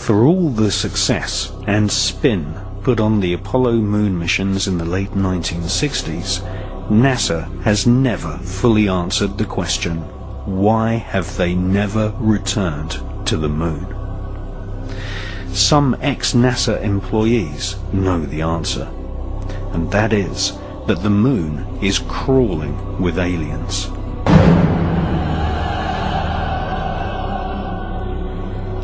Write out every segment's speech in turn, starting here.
For all the success and spin put on the Apollo moon missions in the late 1960s, NASA has never fully answered the question, why have they never returned to the moon? Some ex-NASA employees know the answer, and that is that the moon is crawling with aliens.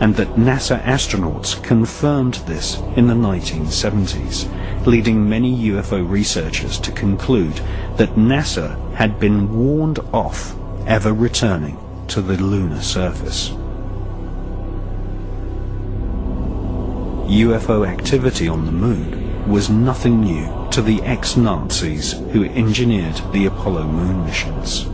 And that NASA astronauts confirmed this in the 1970s, leading many UFO researchers to conclude that NASA had been warned off ever returning to the lunar surface. UFO activity on the moon was nothing new to the ex-Nazis who engineered the Apollo moon missions.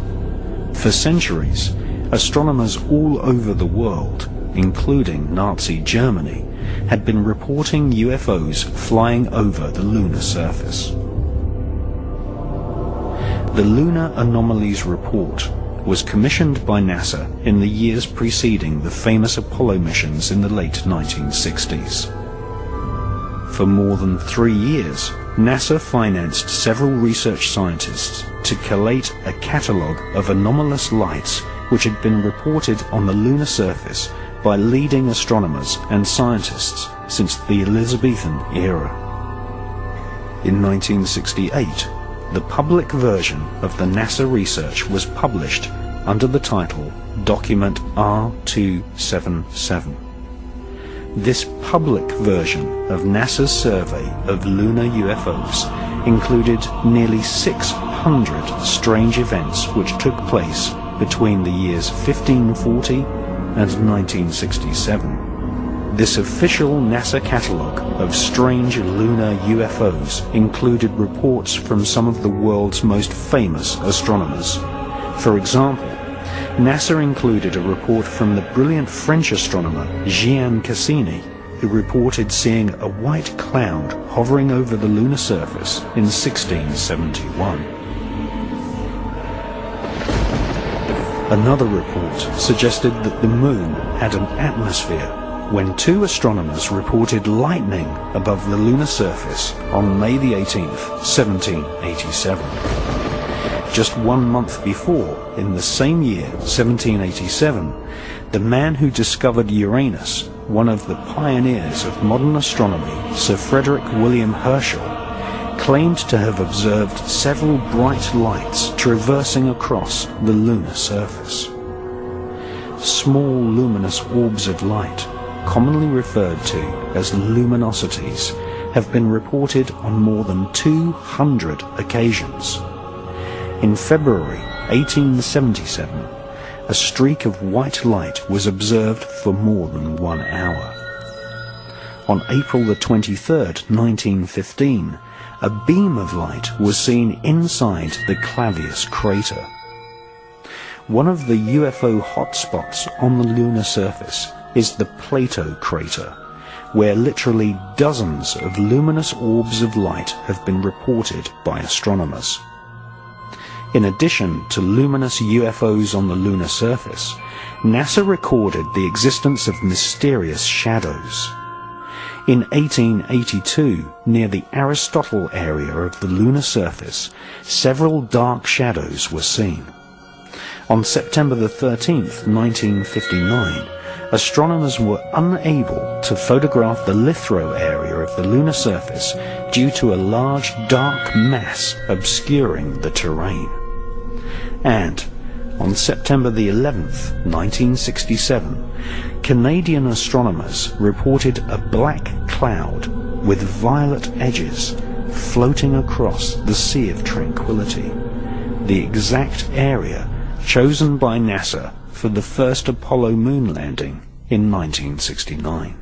For centuries, astronomers all over the world, including Nazi Germany, had been reporting UFOs flying over the lunar surface. The Lunar Anomalies Report was commissioned by NASA in the years preceding the famous Apollo missions in the late 1960s. For more than 3 years, NASA financed several research scientists to collate a catalogue of anomalous lights which had been reported on the lunar surface by leading astronomers and scientists since the Elizabethan era. In 1968, the public version of the NASA research was published under the title Document R277. This public version of NASA's survey of lunar UFOs included nearly 600 strange events which took place between the years 1540 and 1967. This official NASA catalogue of strange lunar UFOs included reports from some of the world's most famous astronomers. For example, NASA included a report from the brilliant French astronomer Gian Cassini, who reported seeing a white cloud hovering over the lunar surface in 1671. Another report suggested that the moon had an atmosphere when 2 astronomers reported lightning above the lunar surface on May the 18th, 1787. Just 1 month before, in the same year, 1787, the man who discovered Uranus, one of the pioneers of modern astronomy, Sir Frederick William Herschel, claimed to have observed several bright lights traversing across the lunar surface. Small luminous orbs of light, commonly referred to as luminosities, have been reported on more than 200 occasions. In February 1877, a streak of white light was observed for more than 1 hour. On April the 23rd, 1915, a beam of light was seen inside the Clavius crater. One of the UFO hotspots on the lunar surface is the Plato crater, where literally dozens of luminous orbs of light have been reported by astronomers. In addition to luminous UFOs on the lunar surface, NASA recorded the existence of mysterious shadows. In 1882, near the Aristotle area of the lunar surface, several dark shadows were seen. On September the 13th, 1959, astronomers were unable to photograph the lithosphere area of the lunar surface due to a large dark mass obscuring the terrain. And on September the 11th, 1967, Canadian astronomers reported a black cloud with violet edges floating across the Sea of Tranquility, the exact area chosen by NASA for the first Apollo moon landing in 1969.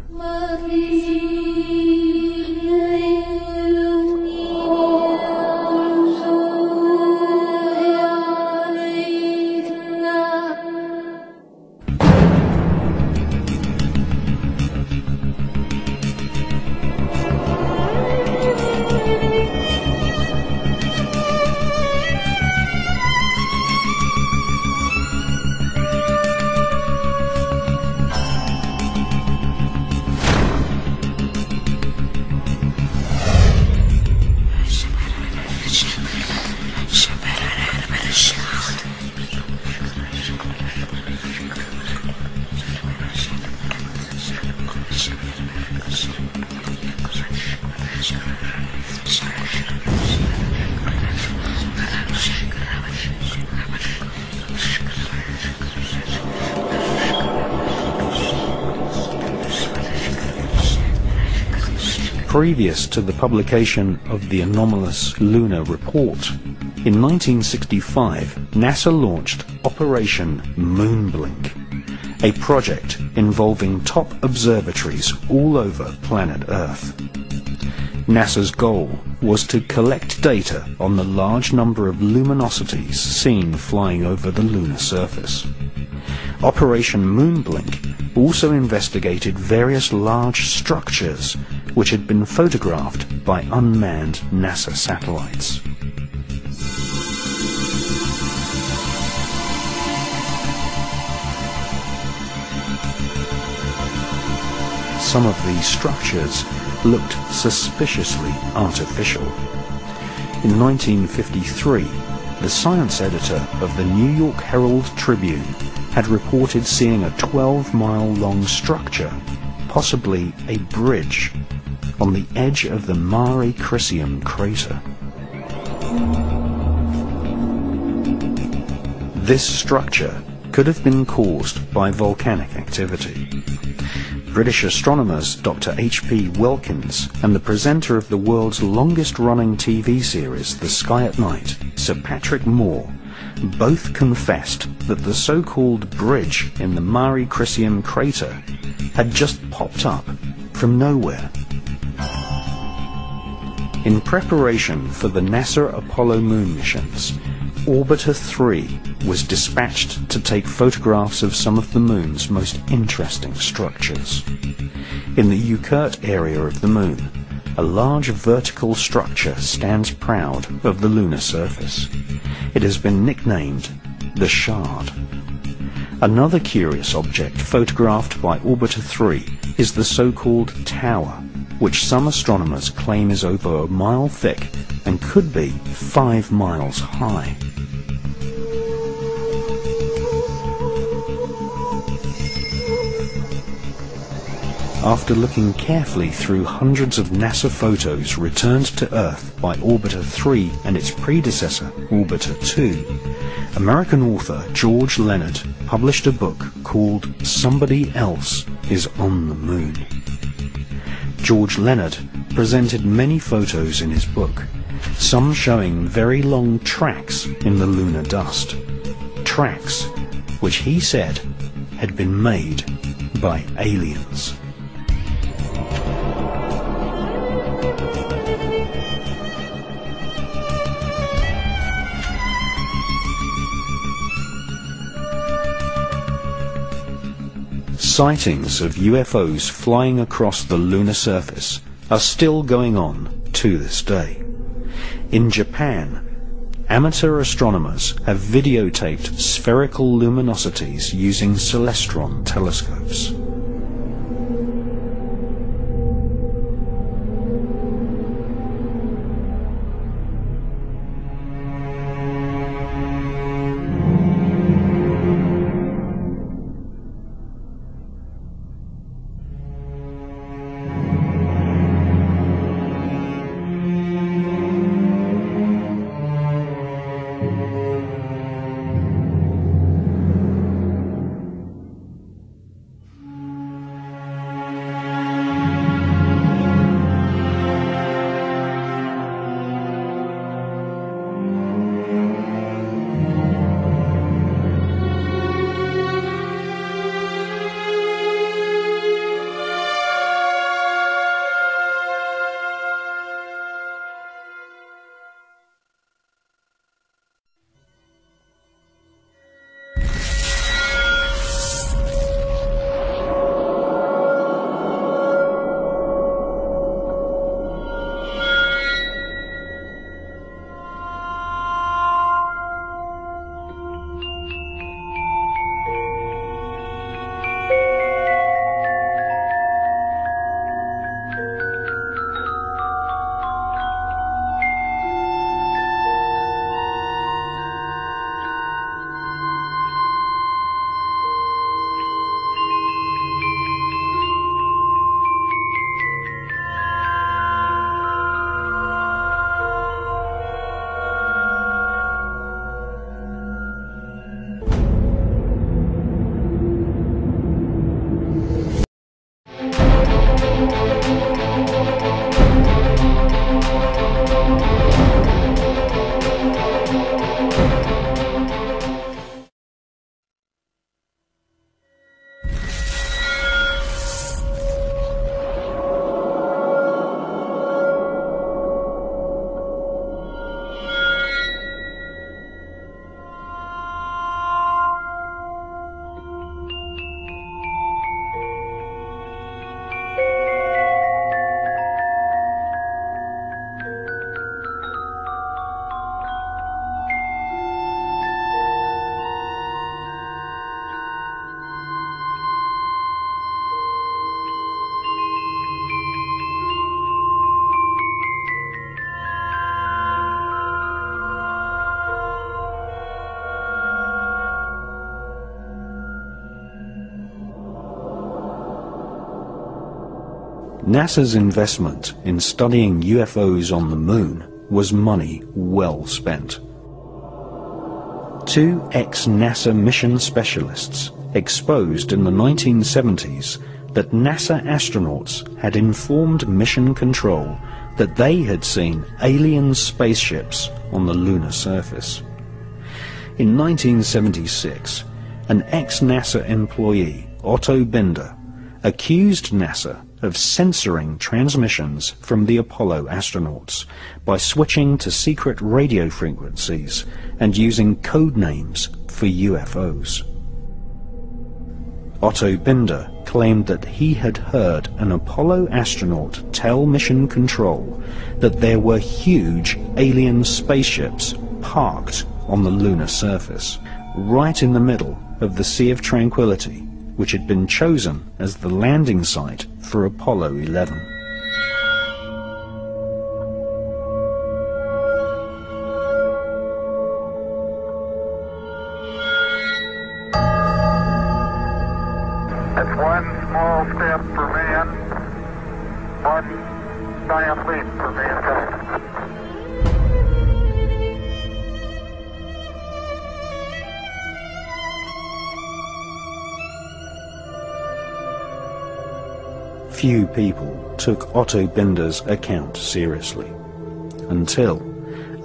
Previous to the publication of the anomalous lunar report, in 1965, NASA launched Operation Moonblink, a project involving top observatories all over planet Earth. NASA's goal was to collect data on the large number of luminosities seen flying over the lunar surface. Operation Moonblink also investigated various large structures which had been photographed by unmanned NASA satellites. Some of these structures looked suspiciously artificial. In 1953, the science editor of the New York Herald Tribune had reported seeing a 12-mile-long structure, possibly a bridge, on the edge of the Mare Crisium crater. This structure could have been caused by volcanic activity. British astronomers Dr. H.P. Wilkins and the presenter of the world's longest-running TV series, The Sky at Night, Sir Patrick Moore, both confessed that the so-called bridge in the Mare Crisium crater had just popped up from nowhere. In preparation for the NASA Apollo moon missions, Orbiter 3 was dispatched to take photographs of some of the moon's most interesting structures. In the Uckert area of the moon, a large vertical structure stands proud of the lunar surface. It has been nicknamed the Shard. Another curious object photographed by Orbiter 3 is the so-called Tower, which some astronomers claim is over a mile thick and could be 5 miles high. After looking carefully through hundreds of NASA photos returned to Earth by Orbiter 3 and its predecessor, Orbiter 2, American author George Leonard published a book called Somebody Else is on the Moon. George Leonard presented many photos in his book, some showing very long tracks in the lunar dust. Tracks which he said had been made by aliens. Sightings of UFOs flying across the lunar surface are still going on to this day. In Japan, amateur astronomers have videotaped spherical luminosities using celestron telescopes. NASA's investment in studying UFOs on the moon was money well spent. Two ex-NASA mission specialists exposed in the 1970s that NASA astronauts had informed mission control that they had seen alien spaceships on the lunar surface. In 1976, an ex-NASA employee, Otto Binder, accused NASA of censoring transmissions from the Apollo astronauts by switching to secret radio frequencies and using code names for UFOs. Otto Binder claimed that he had heard an Apollo astronaut tell Mission Control that there were huge alien spaceships parked on the lunar surface, right in the middle of the Sea of Tranquility, which had been chosen as the landing site for Apollo 11. It's one small step for man, one giant leap for mankind. Few people took Otto Binder's account seriously, until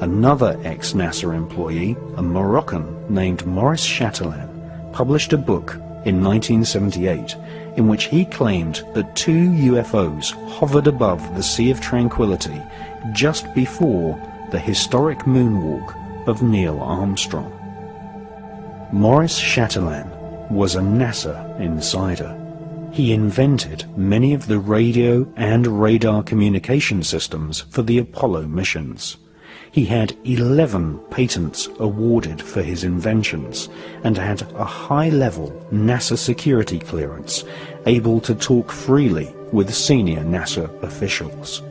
another ex-NASA employee, a Moroccan named Maurice Chatelain, published a book in 1978 in which he claimed that two UFOs hovered above the Sea of Tranquility just before the historic moonwalk of Neil Armstrong. Maurice Chatelain was a NASA insider. He invented many of the radio and radar communication systems for the Apollo missions. He had 11 patents awarded for his inventions and had a high-level NASA security clearance, able to talk freely with senior NASA officials.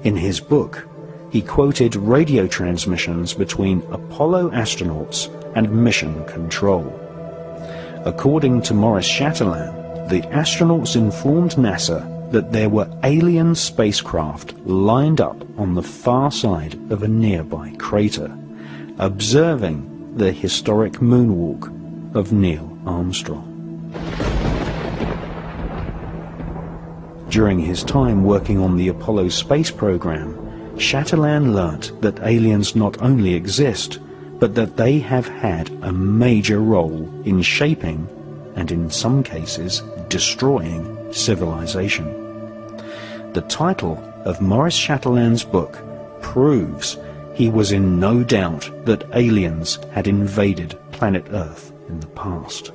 In his book, he quoted radio transmissions between Apollo astronauts and Mission Control. According to Maurice Chatelain, the astronauts informed NASA that there were alien spacecraft lined up on the far side of a nearby crater, observing the historic moonwalk of Neil Armstrong. During his time working on the Apollo space program, Chatelain learnt that aliens not only exist, but that they have had a major role in shaping, and in some cases destroying, civilization. The title of Maurice Chatelain's book proves he was in no doubt that aliens had invaded planet Earth in the past.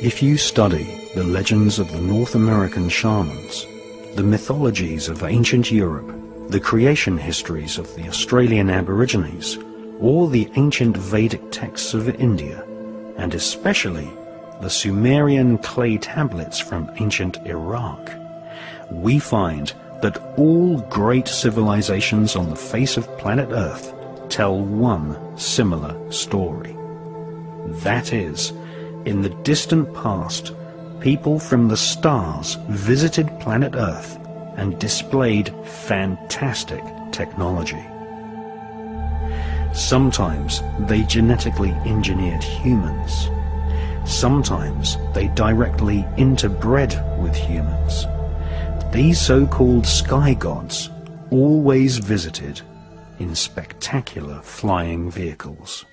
If you study the legends of the North American shamans, the mythologies of ancient Europe, the creation histories of the Australian Aborigines, or the ancient Vedic texts of India, and especially the Sumerian clay tablets from ancient Iraq, we find that all great civilizations on the face of planet Earth tell one similar story. That is, in the distant past, people from the stars visited planet Earth and displayed fantastic technology. Sometimes they genetically engineered humans. Sometimes they directly interbred with humans. These so-called sky gods always visited in spectacular flying vehicles.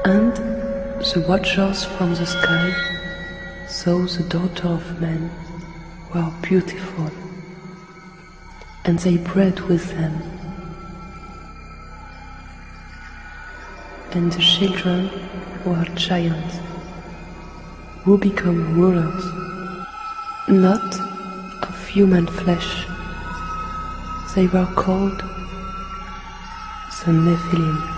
And the watchers from the sky saw the daughter of man were beautiful. and they bred with them. And the children were giants, who become rulers, not of human flesh. They were called the Nephilim.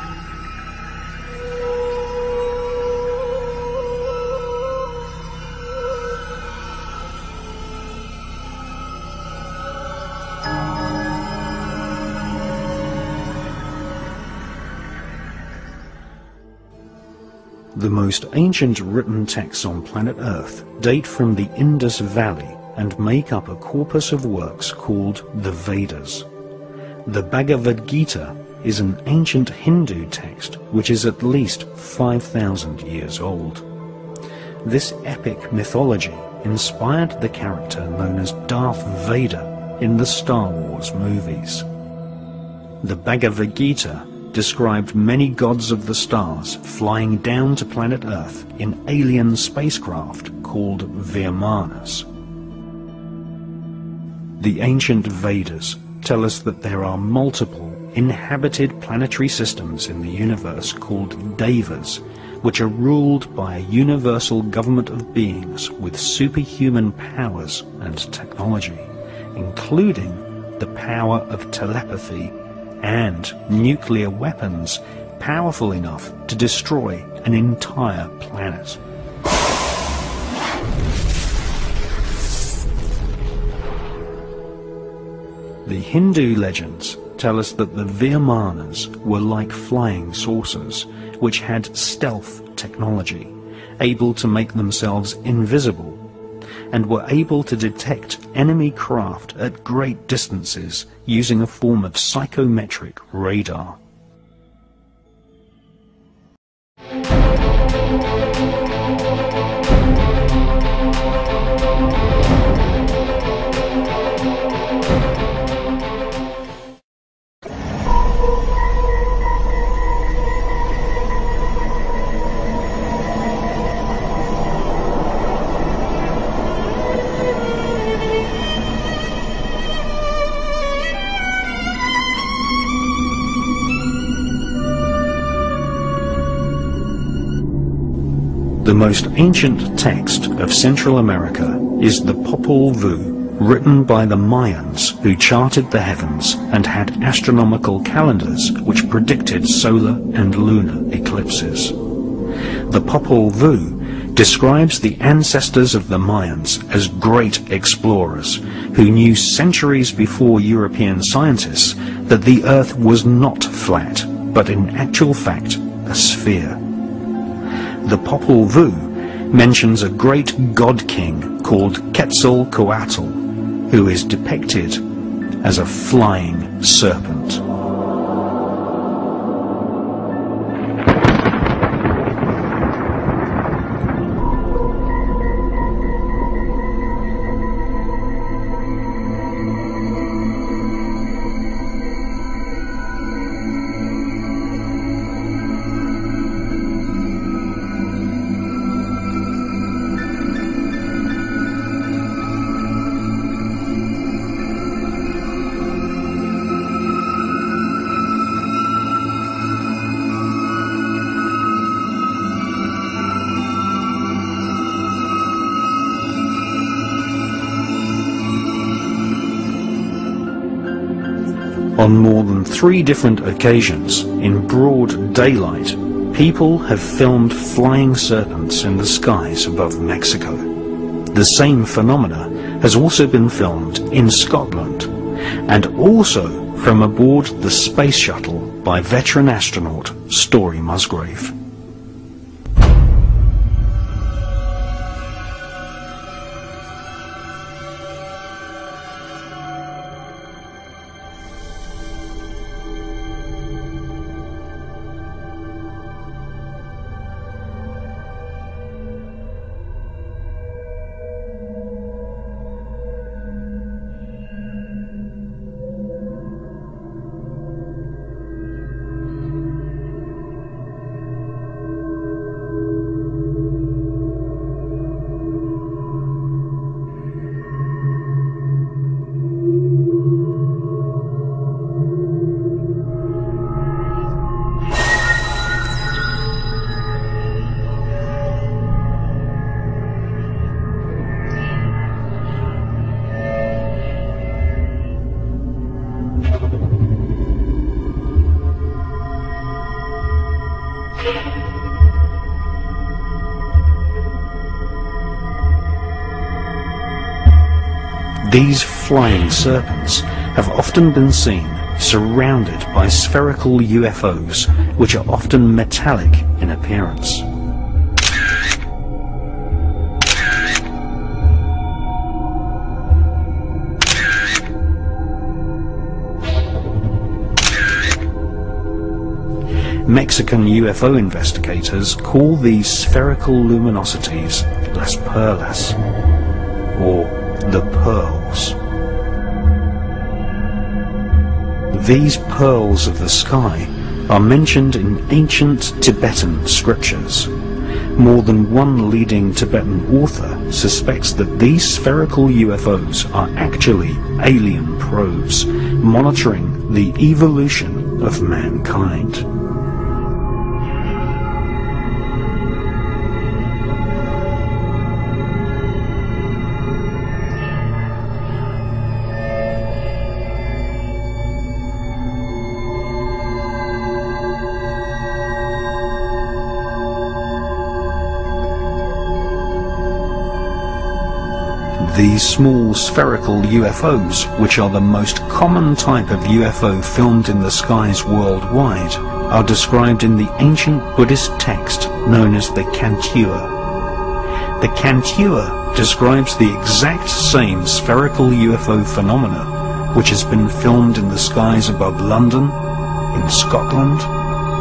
The most ancient written texts on planet Earth date from the Indus Valley and make up a corpus of works called the Vedas. The Bhagavad Gita is an ancient Hindu text which is at least 5,000 years old. This epic mythology inspired the character known as Darth Vader in the Star Wars movies. The Bhagavad Gita described many gods of the stars flying down to planet Earth in alien spacecraft called Vimanas. The ancient Vedas tell us that there are multiple inhabited planetary systems in the universe called Devas, which are ruled by a universal government of beings with superhuman powers and technology, including the power of telepathy and nuclear weapons powerful enough to destroy an entire planet. The Hindu legends tell us that the Vimanas were like flying saucers, which had stealth technology, able to make themselves invisible, and were able to detect enemy craft at great distances using a form of psychometric radar. The most ancient text of Central America is the Popol Vuh, written by the Mayans who charted the heavens and had astronomical calendars which predicted solar and lunar eclipses. The Popol Vuh describes the ancestors of the Mayans as great explorers who knew centuries before European scientists that the Earth was not flat, but in actual fact a sphere. The Popol Vuh mentions a great god king called Quetzalcoatl, who is depicted as a flying serpent. On more than 3 different occasions, in broad daylight, people have filmed flying serpents in the skies above Mexico. The same phenomena has also been filmed in Scotland, and also from aboard the space shuttle by veteran astronaut Story Musgrave. These flying serpents have often been seen surrounded by spherical UFOs, which are often metallic in appearance. Mexican UFO investigators call these spherical luminosities las perlas, or the pearls. These pearls of the sky are mentioned in ancient Tibetan scriptures. More than one leading Tibetan author suspects that these spherical UFOs are actually alien probes monitoring the evolution of mankind. These small spherical UFOs, which are the most common type of UFO filmed in the skies worldwide, are described in the ancient Buddhist text known as the Cantua. The Cantua describes the exact same spherical UFO phenomena which has been filmed in the skies above London, in Scotland,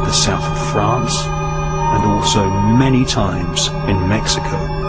the south of France, and also many times in Mexico.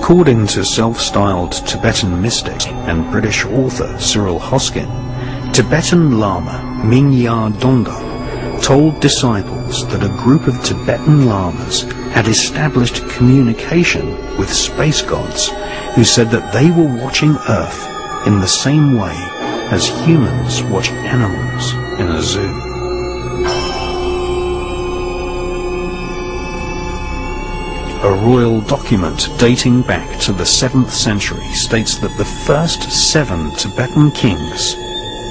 According to self-styled Tibetan mystic and British author Cyril Hoskin, Tibetan Lama Minya Donda told disciples that a group of Tibetan lamas had established communication with space gods who said that they were watching Earth in the same way as humans watch animals in a zoo. A royal document dating back to the 7th century states that the first 7 Tibetan kings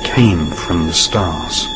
came from the stars.